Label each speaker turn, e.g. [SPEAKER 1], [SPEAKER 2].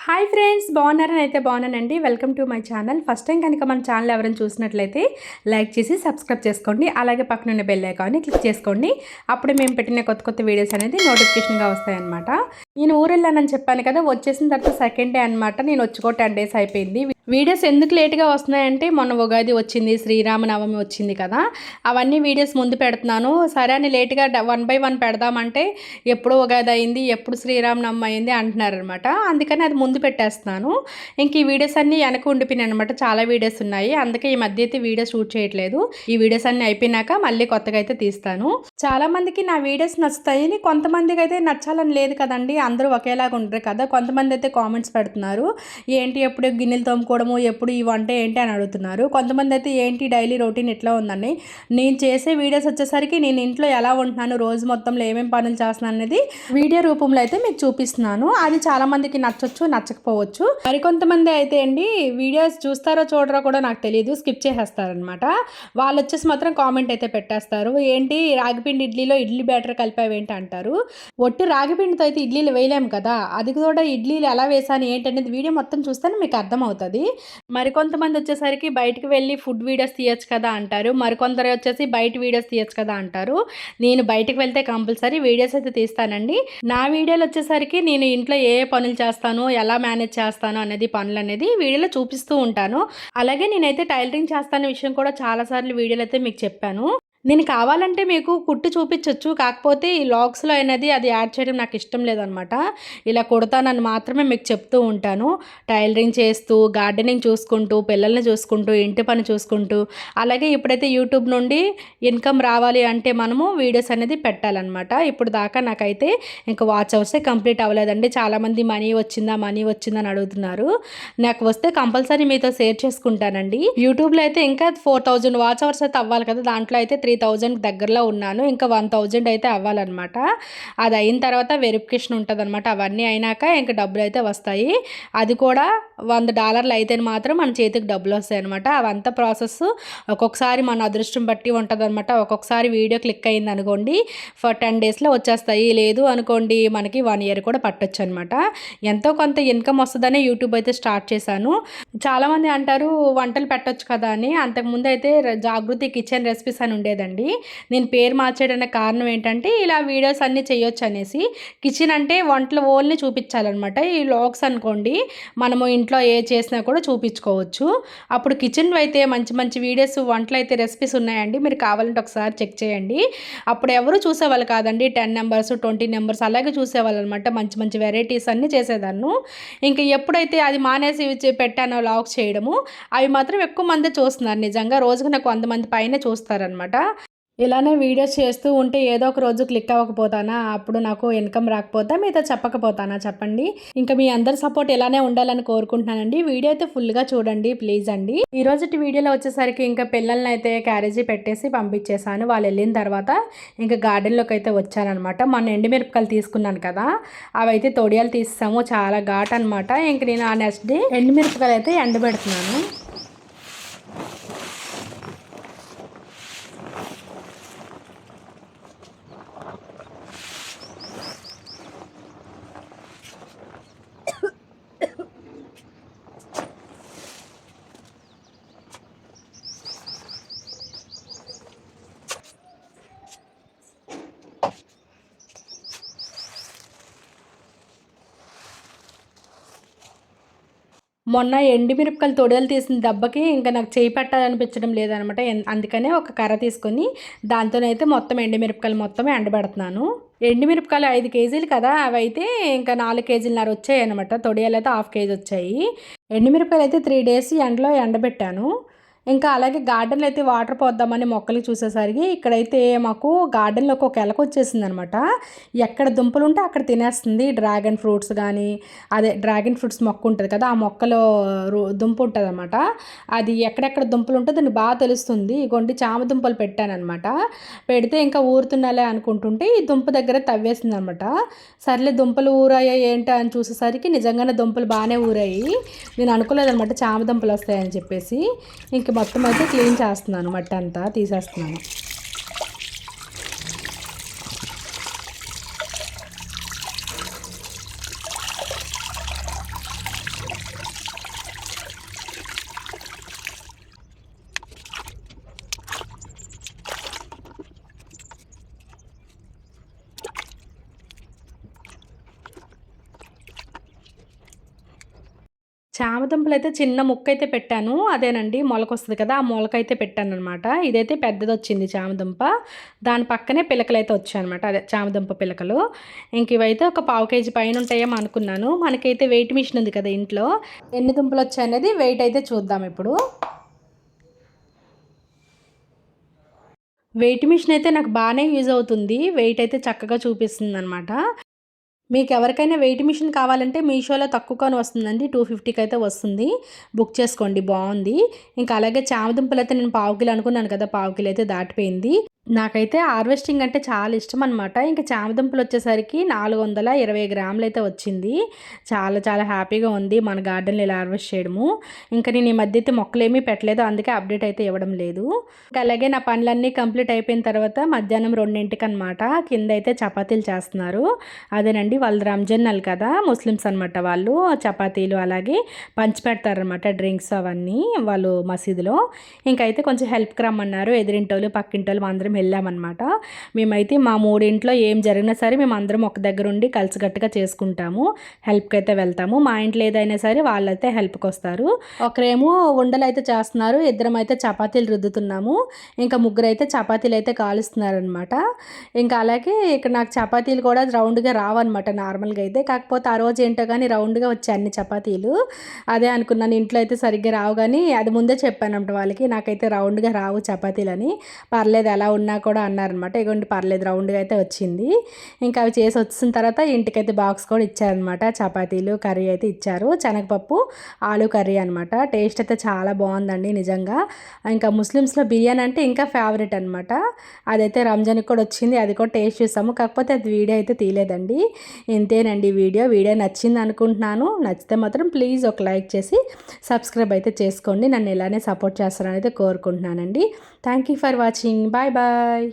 [SPEAKER 1] Hi friends, బాగున్నారని అయితే బాగున్నానండి. Welcome to my channel. First time కనుక మన ఛానల్ ఎవరైనా చూసినట్లయితే లైక్ చేసి సబ్స్క్రైబ్ చేసుకోండి. అలాగే పక్కన ఉన్న బెల్ ఐకాన్ని క్లిక్ చేసుకోండి. అప్పుడు మేము పెట్టిన కొత్త కొత్త వీడియోస్ అనేది నోటిఫికేషన్గా వస్తాయన్నమాట. నేను ఊరు వెళ్ళానని చెప్పాను కదా, వచ్చేసిన తర్వాత సెకండ్ డే అనమాట. నేను వచ్చి 10 days అయిపోయింది. వీడియోస్ ఎందుకు లేట్గా వస్తున్నాయంటే మొన్న ఉగాది వచ్చింది, శ్రీరామనవమి వచ్చింది కదా, అవన్నీ వీడియోస్ ముందు పెడుతున్నాను. సరే అని లేట్గా 1 by 1 పెడదామంటే ఎప్పుడు ఉగాది అయింది, ఎప్పుడు శ్రీరామనవమి అయింది అంటున్నారనమాట. అందుకని అది ముందు పెట్టేస్తున్నాను. ఇంక ఈ వీడియోస్ అన్నీ వెనక ఉండిపోయినాయి అనమాట. చాలా వీడియోస్ ఉన్నాయి, అందుకే ఈ మధ్య అయితే వీడియో షూట్ చేయట్లేదు. ఈ వీడియోస్ అన్నీ అయిపోయినాక మళ్ళీ కొత్తగా అయితే తీస్తాను. చాలామందికి నా వీడియోస్ నచ్చుతాయి, కొంతమందికి అయితే నచ్చాలని లేదు కదండి. అందరూ ఒకేలాగా ఉండరు కదా. కొంతమంది అయితే కామెంట్స్ పెడుతున్నారు, ఏంటి ఎప్పుడు గిన్నెలు తోముకోవడము, ఎప్పుడు ఈ వంట ఏంటి అని అడుగుతున్నారు. కొంతమంది అయితే ఏంటి డైలీ రొటీన్ ఎట్లా ఉందని. నేను చేసే వీడియోస్ వచ్చేసరికి నేను ఇంట్లో ఎలా ఉంటున్నాను, రోజు మొత్తంలో ఏమేమి పనులు చేస్తున్నాను అనేది వీడియో రూపంలో అయితే మీకు చూపిస్తున్నాను. అది చాలా మందికి నచ్చొచ్చు, నచ్చకపోవచ్చు. మరికొంతమంది అయితే అండి వీడియోస్ చూస్తారో చూడరో కూడా నాకు తెలియదు, స్కిప్ చేసేస్తారనమాట. వాళ్ళు వచ్చేసి మాత్రం కామెంట్ అయితే పెట్టేస్తారు, ఏంటి రాగిపిండి ఇడ్లీలో ఇడ్లీ బ్యాటర్ కలిపావేంటి అంటారు. ఒట్టి రాగిపిండితో అయితే ఇడ్లీలు వేయలేము కదా, అది కూడా ఇడ్లీలు ఎలా వేసాను ఏంటనేది వీడియో మొత్తం చూస్తేనే మీకు అర్థమవుతుంది. మరికొంతమంది వచ్చేసరికి బయటకు వెళ్ళి ఫుడ్ వీడియోస్ తీయచ్చు కదా అంటారు. మరికొందరు వచ్చేసి బయట వీడియోస్ తీయచ్చు కదా అంటారు. నేను బయటకు వెళ్తే కంపల్సరీ వీడియోస్ అయితే తీస్తానండి. నా వీడియోలు వచ్చేసరికి నేను ఇంట్లో ఏ పనులు చేస్తాను, ఎలా మేనేజ్ చేస్తాను అనేది పనులు అనేది వీడియోలో చూపిస్తూ ఉంటాను. అలాగే నేనైతే టైలరింగ్ చేస్తాన విషయం కూడా చాలాసార్లు వీడియోలు అయితే మీకు చెప్పాను. నేను కావాలంటే మీకు కుట్టి చూపించవచ్చు, కాకపోతే ఈ లాగ్స్లో అనేది అది యాడ్ చేయడం నాకు ఇష్టం లేదనమాట. ఇలా కుడతానని మాత్రమే మీకు చెప్తూ ఉంటాను. టైలరింగ్ చేస్తూ, గార్డెనింగ్ చూసుకుంటూ, పిల్లల్ని చూసుకుంటూ, ఇంటి పని చూసుకుంటూ, అలాగే ఇప్పుడైతే యూట్యూబ్ నుండి ఇన్కమ్ రావాలి అంటే మనము వీడియోస్ అనేది పెట్టాలన్నమాట. ఇప్పుడు దాకా నాకైతే ఇంకా వాచ్ అవర్సే కంప్లీట్ అవ్వలేదండి. చాలామంది మనీ వచ్చిందని అడుగుతున్నారు. నాకు వస్తే కంపల్సరీ మీతో షేర్ చేసుకుంటానండి. యూట్యూబ్లో అయితే ఇంకా 4000 వాచ్ అవర్స్ అయితే అవ్వాలి కదా, దాంట్లో అయితే 3000 దగ్గరలో ఉన్నాను. ఇంకా 1000 అయితే అవ్వాలన్నమాట. అది అయిన తర్వాత వెరిఫికేషన్ ఉంటుంది అనమాట. అవన్నీ అయినాక ఇంకా డబ్బులు అయితే వస్తాయి. అది కూడా $100 అయితే మాత్రం మన చేతికి డబ్బులు వస్తాయి అనమాట. అవంతా ప్రాసెస్ ఒక్కొక్కసారి మన అదృష్టం బట్టి ఉంటుంది అనమాట. ఒక్కొక్కసారి వీడియో క్లిక్ అయింది అనుకోండి, 10 daysలో వచ్చేస్తాయి. లేదు అనుకోండి మనకి 1 year కూడా పట్టొచ్చు అనమాట. ఎంతో కొంత ఇన్కమ్ వస్తుందనే యూట్యూబ్ అయితే స్టార్ట్ చేశాను. చాలామంది అంటారు వంటలు పెట్టొచ్చు కదా అని. అంతకుముందు అయితే జాగృతి కిచెన్ రెసిపీస్ అని ఉండేదండి. నేను పేరు మార్చేయడానికి కారణం ఏంటంటే ఇలా వీడియోస్ అన్నీ చేయొచ్చు అనేసి. కిచెన్ అంటే వంటలు ఓన్లీ చూపించాలన్నమాట. ఈ వ్లాగ్స్ అనుకోండి మనము ఇంట్లో ఏ చేసినా కూడా చూపించుకోవచ్చు. అప్పుడు కిచెన్ అయితే మంచి మంచి వీడియోస్, వంటలు అయితే రెసిపీస్ ఉన్నాయండి. మీరు కావాలంటే ఒకసారి చెక్ చేయండి. అప్పుడు ఎవరు చూసేవాళ్ళు కాదండి. 10 numbers 20 numbers అలాగే చూసేవాళ్ళు అనమాట. మంచి మంచి వెరైటీస్ అన్నీ చేసేదాన్ని. ఇంకా ఎప్పుడైతే అది మానేసి పెట్టానో వ్లాగ్స్ చేయడము, అవి మాత్రం ఎక్కువ మంది చూస్తున్నారు. నిజంగా రోజుకి నాకు 100 మంది పైన చూస్తారనమాట. ఇలానే వీడియోస్ చేస్తూ ఉంటే ఏదో ఒక రోజు క్లిక్ అవ్వకపోతానా, అప్పుడు నాకు ఇన్కమ్ రాకపోతా, మీతో చెప్పకపోతానా చెప్పండి. ఇంకా మీ అందరి సపోర్ట్ ఇలానే ఉండాలని కోరుకుంటున్నానండి. వీడియో అయితే ఫుల్గా చూడండి ప్లీజ్ అండి. ఈ రోజు వీడియోలో వచ్చేసరికి ఇంకా పిల్లల్ని అయితే క్యారేజీ పెట్టేసి పంపించేశాను. వాళ్ళు వెళ్ళిన తర్వాత ఇంకా గార్డెన్లోకి అయితే వచ్చానమాట. మొన్న ఎండుమిరపకాయలు తీసుకున్నాను కదా, అవి అయితే తొడియాలు తీసాము, చాలా ఘాట్ అనమాట. ఇంక నేను ఆ నెక్స్ట్ డే ఎండుమిరపకాయలు అయితే ఎండబెడుతున్నాను. మొన్న ఎండుమిరపకాయలు తొడియాలు తీసిన దెబ్బకి ఇంకా నాకు చేయి పెట్టాలనిపించడం లేదనమాట. అందుకనే ఒక కర్ర తీసుకొని దాంతోనైతే మొత్తం ఎండుమిరపకాయలు మొత్తం ఎండబెడుతున్నాను. ఎండుమిరపకాయలు 5 kgs కదా, అవి అయితే ఇంకా 4 kg వచ్చాయి అనమాట. తొడియాలు అయితే 1/2 kg వచ్చాయి. ఎండుమిరపకాయలు అయితే 3 days ఎండలో ఎండబెట్టాను. ఇంకా అలాగే గార్డెన్లో అయితే వాటర్ పోద్దామని మొక్కలు చూసేసరికి ఇక్కడైతే మాకు గార్డెన్లోకి ఒక ఎలక వచ్చేసింది అనమాట. ఎక్కడ దుంపలు ఉంటే అక్కడ తినేస్తుంది. డ్రాగన్ ఫ్రూట్స్ కానీ, అదే డ్రాగన్ ఫ్రూట్స్ మొక్క ఉంటుంది కదా, ఆ మొక్కలో దుంప ఉంటుంది అనమాట. అది ఎక్కడెక్కడ దుంపలు ఉంటే దాన్ని బాగా తెలుస్తుంది. ఇగోండి చామ దుంపలు పెట్టానమాట. పెడితే ఇంకా ఊరుతున్నాలే అనుకుంటుంటే ఈ దుంప దగ్గర తవ్వేసింది అనమాట. సర్లే దుంపలు ఊరాయా ఏంటి అని చూసేసరికి నిజంగానే దుంపలు బాగానే ఊరాయి. నేను అనుకోలేదనమాట చామ దుంపలు వస్తాయని చెప్పేసి. ఇంక మొత్తం అయితే క్లీన్ చేస్తున్నాను, మట్టి అంతా తీసేస్తున్నాను. చామదుంపలు అయితే చిన్న ముక్క అయితే పెట్టాను, అదేనండి మొలకొస్తుంది కదా, ఆ మొలకైతే పెట్టాను అనమాట. ఇదైతే పెద్దది వచ్చింది చామదుంప, దాని పక్కనే పిలకలు అయితే వచ్చాయి అనమాట, అదే చామదుంప పిలకలు. ఇంక ఇవైతే ఒక పావు కేజీ పైన ఉంటాయేమో అనుకున్నాను. మనకైతే వెయిట్ మిషన్ ఉంది కదా ఇంట్లో, ఎన్ని దుంపలు వచ్చాయనేది వెయిట్ అయితే చూద్దాం ఇప్పుడు. వెయిట్ మిషన్ అయితే నాకు బాగానే యూజ్ అవుతుంది, వెయిట్ అయితే చక్కగా చూపిస్తుంది అనమాట. మీకు ఎవరికైనా వెయిట్ మిషన్ కావాలంటే మీషోలో తక్కువగానే వస్తుందండి, 250కి అయితే వస్తుంది, బుక్ చేసుకోండి, బాగుంది. ఇంకా అలాగే చామదుంపలు అయితే నేను పావు కిలో అనుకున్నాను కదా, పావు కిలో అయితే దాటిపోయింది. నాకైతే హార్వెస్టింగ్ అంటే చాలా ఇష్టం అనమాట. ఇంకా చామదుంపలు వచ్చేసరికి 420 గ్రాములు అయితే వచ్చింది. చాలా చాలా హ్యాపీగా ఉంది మన గార్డెన్లో ఇలా హార్వెస్ట్ చేయడము. ఇంకా నేను ఈ మధ్య అయితే మొక్కలేమీ పెట్టలేదు, అందుకే అప్డేట్ అయితే ఇవ్వడం లేదు. ఇంకా అలాగే నా పనులన్నీ కంప్లీట్ అయిపోయిన తర్వాత మధ్యాహ్నం 2ంటికి అనమాట కింద అయితే చపాతీలు చేస్తున్నారు. అదేనండి, వాళ్ళు రంజాన్ నెల కదా, ముస్లిమ్స్ అనమాట, వాళ్ళు చపాతీలు అలాగే పంచి పెడతారనమాట, డ్రింక్స్ అవన్నీ వాళ్ళు మసీదులో. ఇంకైతే కొంచెం హెల్ప్కి రమ్మన్నారు, ఎదిరింటోళ్ళు పక్కింటోళ్ళు అందరం వెళ్ళామన్నమాట. మేమైతే మా మూడింట్లో ఏం జరిగినా సరే మేము అందరం ఒక దగ్గర ఉండి కలిసికట్టుగా చేసుకుంటాము, హెల్ప్కి అయితే వెళ్తాము. మా ఇంట్లో ఏదైనా సరే వాళ్ళైతే హెల్ప్కి వస్తారు. ఒకరేమో ఉండలు అయితే చేస్తున్నారు, ఇద్దరం అయితే చపాతీలు రుద్దుతున్నాము, ఇంకా ముగ్గురు అయితే చపాతీలు అయితే కాలుస్తున్నారనమాట. ఇంకా అలాగే ఇక్కడ నాకు చపాతీలు కూడా రౌండ్గా రావన్నమాట నార్మల్గా అయితే, కాకపోతే ఆ రోజు ఏంటో కానీ రౌండ్గా వచ్చాయి అన్ని చపాతీలు. అదే అనుకున్నాను ఇంట్లో అయితే సరిగ్గా రావు, కానీ అది ముందే చెప్పానంట వాళ్ళకి, నాకైతే రౌండ్గా రావు చపాతీలు అని. పర్లేదు ఎలా ఉన్నా కూడా అన్నారనమాట. ఇగోండి పర్లేదు రౌండ్గా అయితే వచ్చింది. ఇంకా అవి చేసి వచ్చిన తర్వాత ఇంటికైతే బాక్స్ కూడా ఇచ్చారనమాట, చపాతీలు కర్రీ అయితే ఇచ్చారు, శనగపప్పు ఆలు కర్రీ అనమాట. టేస్ట్ అయితే చాలా బాగుందండి నిజంగా. ఇంకా ముస్లిమ్స్లో బిర్యానీ అంటే ఇంకా ఫేవరెట్ అనమాట. అదైతే రంజాన్కి కూడా వచ్చింది, అది కూడా టేస్ట్ చూసాము, కాకపోతే అది వీడియో అయితే తీయలేదండి. ఇంతేనండి వీడియో నచ్చింది అనుకుంటున్నాను. నచ్చితే మాత్రం ప్లీజ్ ఒక లైక్ చేసి సబ్స్క్రైబ్ అయితే చేసుకోండి, నన్ను ఇలానే సపోర్ట్ చేస్తారని అయితే కోరుకుంటున్నానండి. Thank you for watching, bye bye.